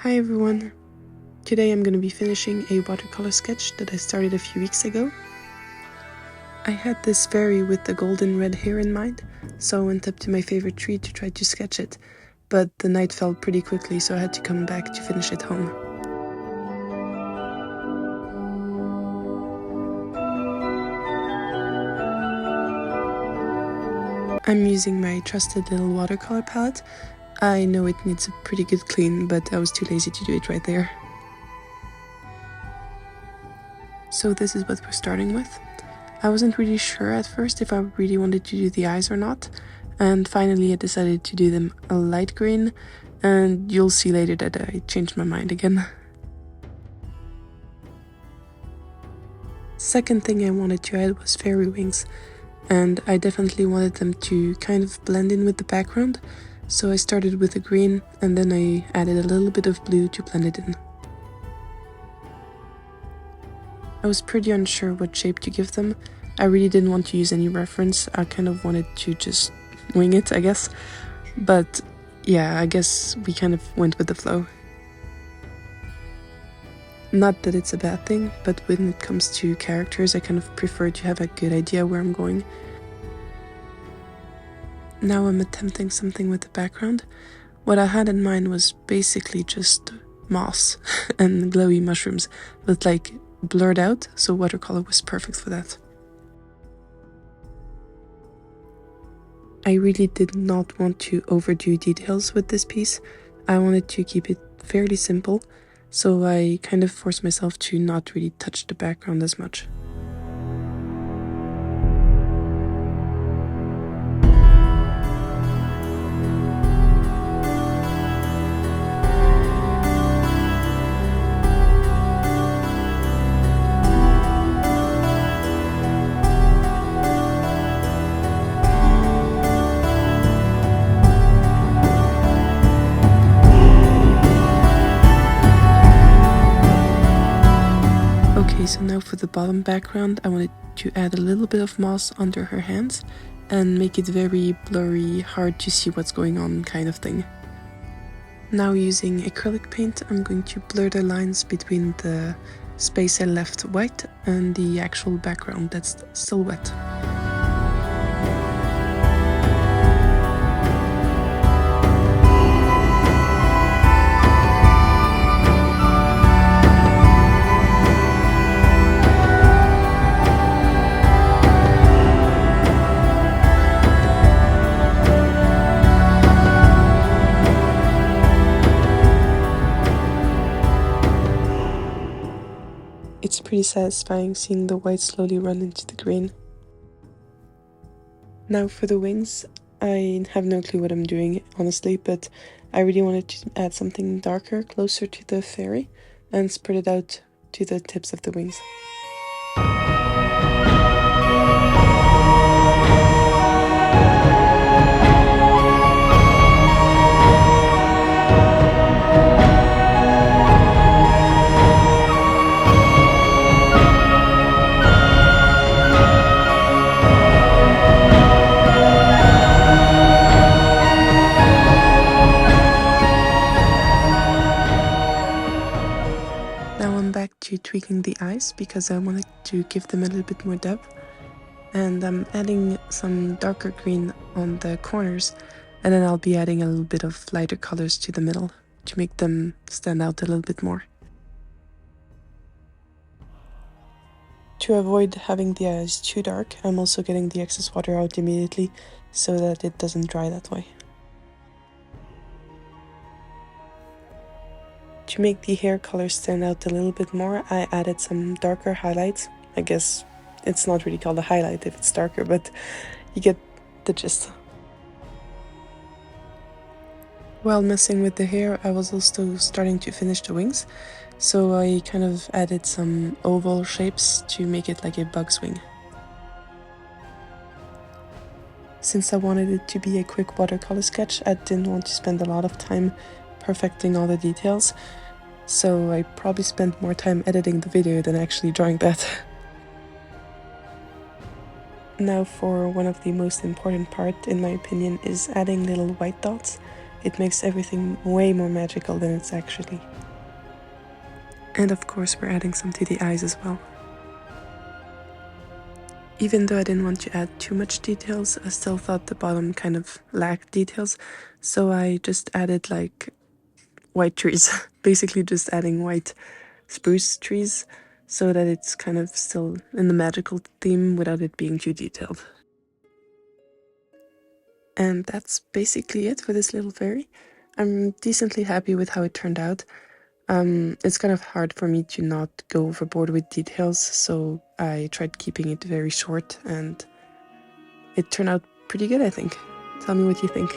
Hi everyone! Today I'm going to be finishing a watercolor sketch that I started a few weeks ago. I had this fairy with the golden red hair in mind, so I went up to my favorite tree to try to sketch it, but the night fell pretty quickly, so I had to come back to finish it home. I'm using my trusted little watercolor palette. I know it needs a pretty good clean, but I was too lazy to do it right there. So this is what we're starting with. I wasn't really sure at first if I really wanted to do the eyes or not, and finally I decided to do them a light green, and you'll see later that I changed my mind again. Second thing I wanted to add was fairy wings, and I definitely wanted them to kind of blend in with the background, so I started with a green and then I added a little bit of blue to blend it in. I was pretty unsure what shape to give them. I really didn't want to use any reference, I kind of wanted to just wing it, I guess. But yeah, I guess we kind of went with the flow. Not that it's a bad thing, but when it comes to characters, I kind of prefer to have a good idea where I'm going. Now I'm attempting something with the background. What I had in mind was basically just moss and glowy mushrooms, but like blurred out, so watercolor was perfect for that. I really did not want to overdo details with this piece. I wanted to keep it fairly simple, so I kind of forced myself to not really touch the background as much. Okay, so now for the bottom background, I wanted to add a little bit of moss under her hands and make it very blurry, hard to see what's going on kind of thing. Now using acrylic paint, I'm going to blur the lines between the space I left white and the actual background that's still wet. It's pretty satisfying seeing the white slowly run into the green. Now for the wings, I have no clue what I'm doing, honestly, but I really wanted to add something darker, closer to the fairy, and spread it out to the tips of the wings. Now I'm back to tweaking the eyes because I wanted to give them a little bit more depth, and I'm adding some darker green on the corners, and then I'll be adding a little bit of lighter colors to the middle to make them stand out a little bit more. To avoid having the eyes too dark, I'm also getting the excess water out immediately so that it doesn't dry that way. To make the hair color stand out a little bit more, I added some darker highlights. I guess it's not really called a highlight if it's darker, but you get the gist. While messing with the hair, I was also starting to finish the wings, so I kind of added some oval shapes to make it like a bug's wing. Since I wanted it to be a quick watercolor sketch, I didn't want to spend a lot of time perfecting all the details, so I probably spent more time editing the video than actually drawing that. Now for one of the most important parts, in my opinion, is adding little white dots. It makes everything way more magical than it's actually. And of course we're adding some to the eyes as well. Even though I didn't want to add too much details, I still thought the bottom kind of lacked details, so I just added like white trees, basically just adding white spruce trees, so that it's kind of still in the magical theme without it being too detailed. And that's basically it for this little fairy. I'm decently happy with how it turned out. It's kind of hard for me to not go overboard with details, so I tried keeping it very short, and it turned out pretty good, I think. Tell me what you think.